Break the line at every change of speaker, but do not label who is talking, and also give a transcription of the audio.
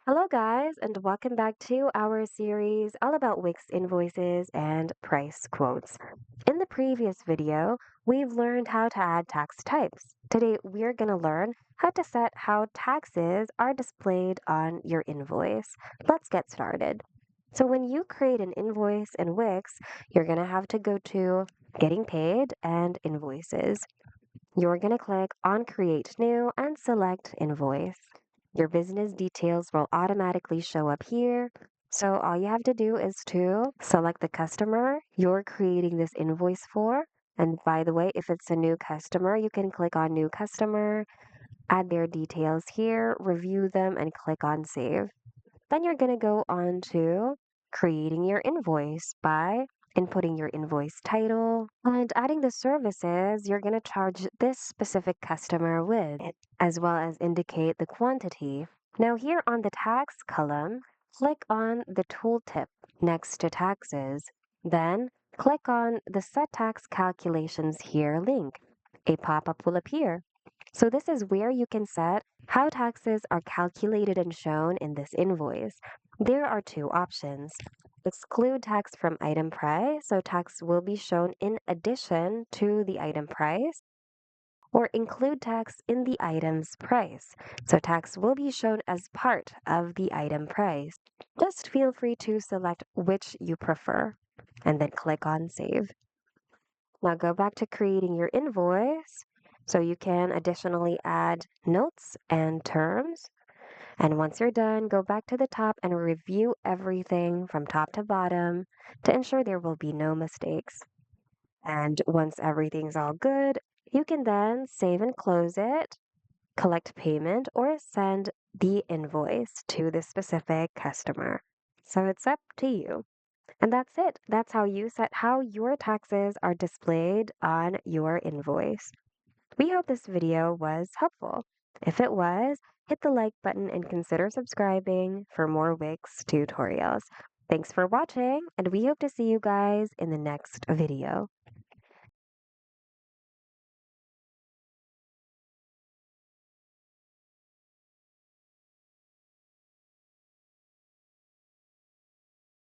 Hello, guys, and welcome back to our series all about Wix invoices and price quotes. In the previous video, we've learned how to add tax types. Today, we're going to learn how to set how taxes are displayed on your invoice. Let's get started. So, when you create an invoice in Wix, you're going to have to go to Getting Paid and Invoices. You're going to click on Create New and select Invoice. Your business details will automatically show up here. So all you have to do is to select the customer you're creating this invoice for. And by the way, if it's a new customer, you can click on New Customer, add their details here, review them, and click on Save. Then you're going to go on to creating your invoice by inputting your invoice title and adding the services you're going to charge this specific customer with, as well as indicate the quantity. Now, here on the tax column, click on the tooltip next to taxes. Then click on the Set Tax Calculations Here link. A pop up will appear. So this is where you can set how taxes are calculated and shown in this invoice. There are two options. Exclude tax from item price, so tax will be shown in addition to the item price, or include tax in the item's price, so tax will be shown as part of the item price. Just feel free to select which you prefer and then click on Save. Now go back to creating your invoice. So you can additionally add notes and terms. And once you're done, go back to the top and review everything from top to bottom to ensure there will be no mistakes. And once everything's all good, you can then save and close it, collect payment, or send the invoice to the specific customer. So it's up to you. And that's it. That's how you set how your taxes are displayed on your invoice. We hope this video was helpful. If it was, hit the like button and consider subscribing for more Wix tutorials. Thanks for watching, and we hope to see you guys in the next video.